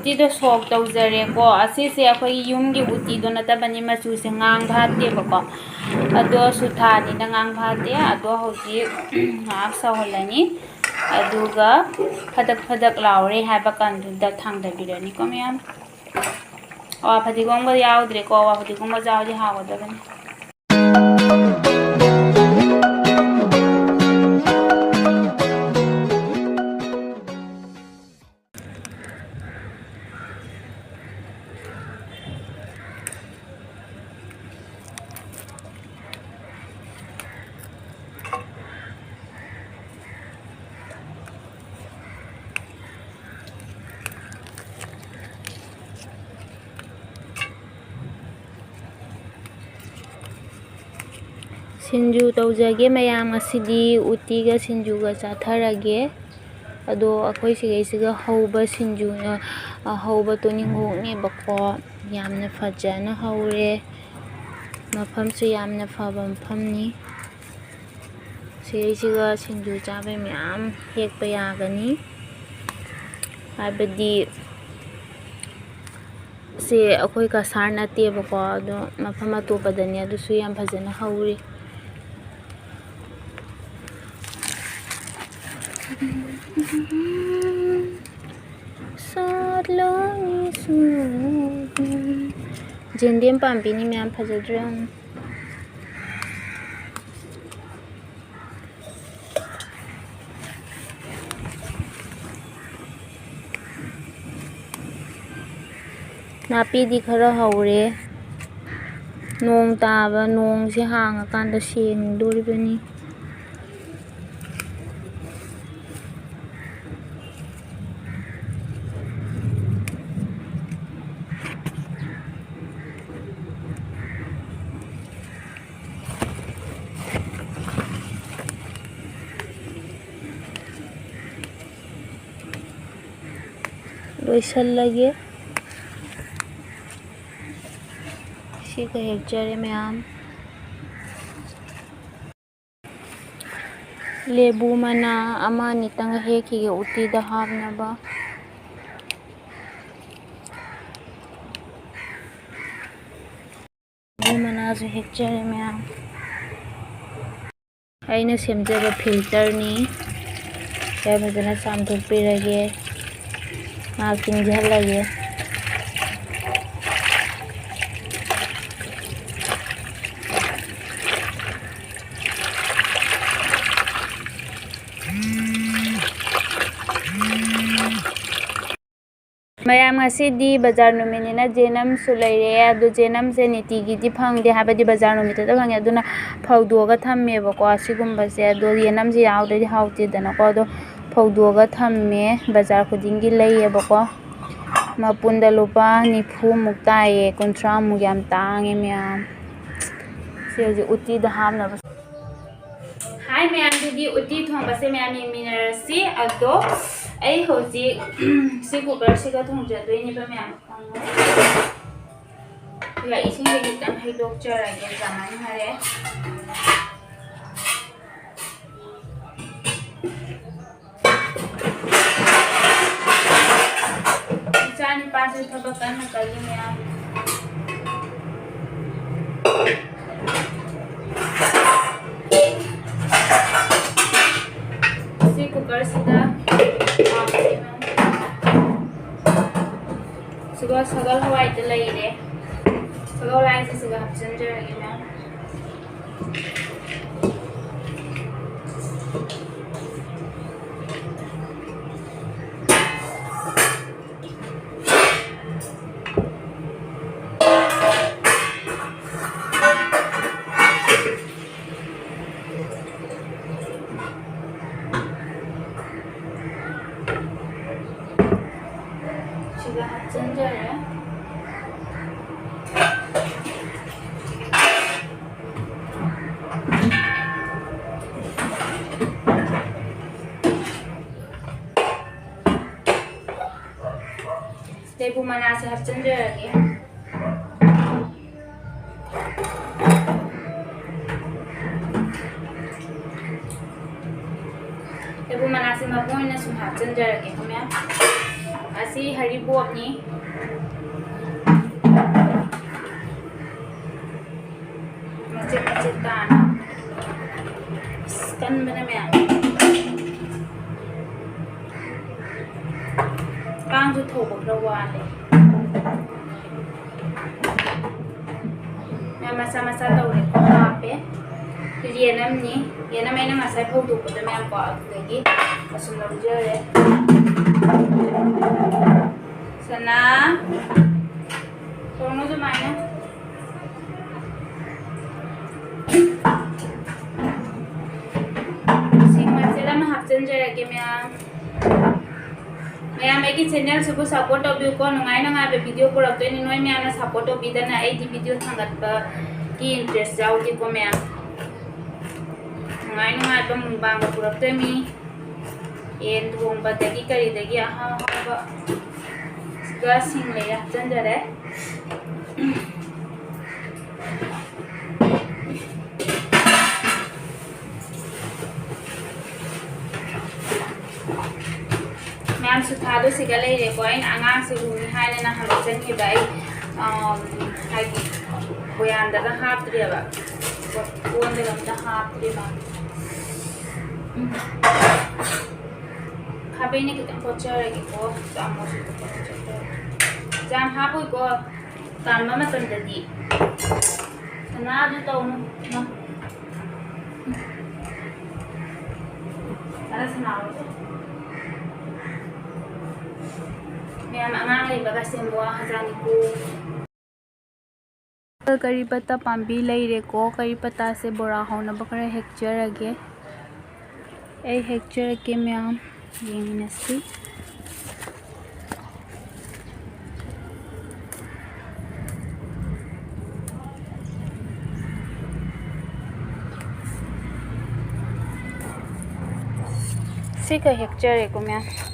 उतीदो सोक तौजरेको असीसे अखोई युमगी उतीदो नतबनी मचूसे ngang भातेबको अदो सुथानी ngang भाते अदो हौजी ngak सहोलनी अदुगा फदक फदक लाउरे हाबा कांदुदा थांगदबिरनी को मैम अवा फदिगोंग याउद्रे को अवा फदिगोंग जाउदी हावदबनी सिंजू तौजगे मैम असिदी उतीगा सिंजूगा चाथरगे अदो अखोई सिगैसिगा हौबा सिंजू हौबा तोनिंगोंगने बको यामना फजना हौरे मफमसु यामना फबा मफमनी सिगैसिगा सिंजू चाबे मैम हेकपा यागनी हाबदी से अखोई का सार नतेबको अदो मफम अतोपदनी अदुसु याम फजना हौरे जेंदेम पाम्पीनी मैम फजद्रे नापीदी खरा हौरे नोंग ताबा नोंग से हांगा कांदा सेंगदोरिबनी लोइसल्लगे सिगा हेक्चरे मैम लेबू मना अमा नितंग हेकिगे उतीदा हाबनबा लेबू मनाजु हेक्चरे मैम अइना सेमजबा फिल्टरनी या फजना चामथोकपिरगे तिंजहलगे मैम बाजार नुमिना जेनम सुलेरे जेनम से नीति फंगदे हाबदी बाजार नुमित फंगे अदुना फौदोगा थम्मेबको असिगुंबसे अदो येनम से यावददी हाउतेदनको अदो फौदोगा थम्मे बाजार खुदिंगी लैयेबको मपुंदा लुपा 90 मुक ताये 30 मुक याम तांगे मैम से हजि उती दा हामना हाय मैम दीदी उती थोंबसे मैम येमिनरसी अदो आई हजि से कुकर सिगा थोंजदोइनिबा मैम या इसिंग खितंग हैदोकचरगे जामान हारे पास थबक करना करिए मैम इसी कुकर सीधा सुबह सगल हवाई तो लईरे सगल हवाई से सुबह हप्सन जरगे ma'am sudah hapsenja ya. Lebu mana sih hapsenja lagi? Lebu mana sih mapuin na sudah hapsenja lagi, kami ya. ꯑꯁꯤ ꯍꯔꯤꯕꯣꯞꯅꯤ ꯃꯆꯦꯠ ꯃꯆꯦꯠ ꯇꯥꯅ ꯀꯟꯕꯅ ꯃꯌꯥꯝ ꯀꯥꯡꯁꯨ ꯊꯧꯕ ꯈꯔ ꯋꯥꯠꯂꯦ ꯃꯌꯥꯝ ꯃꯆꯥ ꯃꯆꯥ ꯇꯧꯔꯦꯀꯣ ꯍꯥꯞꯄꯦ ꯌꯦꯅꯝꯅꯤ ꯌꯦꯅꯝ ꯑꯩꯅ ꯉꯁꯥꯏ ꯐꯧꯗꯣꯛꯄꯗ ꯃꯌꯥꯝ ꯀꯣ ꯑꯗꯨꯗꯒꯤ ꯑꯁꯨꯝ ꯂꯧꯖꯔꯦ ꯁꯅꯥ ꯊꯣꯡꯉꯨ ꯑꯗꯨꯃꯥꯏꯅ ꯁꯤꯡ ꯃꯆꯦꯠ ꯑꯃ ꯍꯥꯞꯆꯤꯟꯖꯔꯒꯦ ꯃꯌꯥꯝ ꯑꯩꯒꯤ ꯆꯦꯅꯦꯜꯁꯤꯕꯨ ꯁꯞꯄꯣꯔꯠ ꯇꯧꯕꯤꯌꯨꯀꯣ ꯅꯨꯡꯉꯥꯏ ꯅꯨꯡꯉꯥꯏꯕ ꯚꯤꯗꯤꯑꯣ ꯄꯨꯔꯛꯇꯣꯏꯅꯤ ꯅꯣꯏ ꯃꯌꯥꯝꯅ ꯁꯞꯄꯣꯔꯠ ꯇꯧꯕꯤꯗꯅ ꯑꯩꯗꯤ ꯚꯤꯗꯤꯑꯣ ꯊꯥꯡꯒꯠꯄꯒꯤ ꯏꯟꯇꯔꯦꯁ ꯌꯥꯎꯗꯦꯀꯣ ꯃꯌꯥꯝ ꯅꯨꯡꯉꯥꯏ ꯅꯨꯡꯉꯥꯏꯕ ꯃꯨꯛꯕꯥꯡꯒ ꯄꯨꯔꯛꯇꯣꯏꯅꯤ ꯌꯦꯟ ꯊꯣꯡꯕꯗꯒꯤ ꯀꯔꯤꯗꯒꯤ ꯑꯍꯥꯎ ꯑꯍꯥꯎꯕ ꯁꯤꯒ ꯁꯤꯡ ꯂꯩꯔ ꯍꯥꯞꯆꯤꯟꯖꯔꯦ ꯃꯌꯥꯝ ꯁꯨꯊꯥꯗꯣ ꯁꯤꯒ ꯂꯩꯔꯦꯀꯣ ꯑꯩꯅ ꯑꯉꯥꯡꯁꯦ ꯎꯅꯤ ꯍꯥꯏꯅ ꯅꯍꯥꯟ ꯍꯥꯞꯆꯤꯟꯈꯤꯕ ꯑꯩ ꯍꯥꯏꯗꯤ ꯕꯣꯌꯥꯟꯗꯒ ꯍꯥꯞꯇ꯭ꯔꯦꯕ ꯀꯣꯟꯗꯒ ꯑꯝꯇ ꯍꯥꯞꯇ꯭ꯔꯦꯕ ꯈꯥꯕꯩꯅ khitang ꯀꯣꯠꯆꯔꯒꯦꯀꯣ ꯆꯥꯃꯁꯇ ꯀꯣꯠꯆꯔꯒꯦ ꯌꯥꯝ ꯍꯥꯞꯄꯣꯏꯀꯣ ꯀꯥꯟꯕ ꯃꯇꯝꯗꯗꯤ ꯁꯅꯥ ꯑꯗꯨ ꯇꯧꯅꯨ ꯑꯗ ꯁꯅꯥꯎꯗꯣ maya angang laiba kasi mo hazani ko kari pata pambi laire ko kari pata se bora hona bakara hecjarage ai hecjarage maya yenginasi sika hecjarage ko maya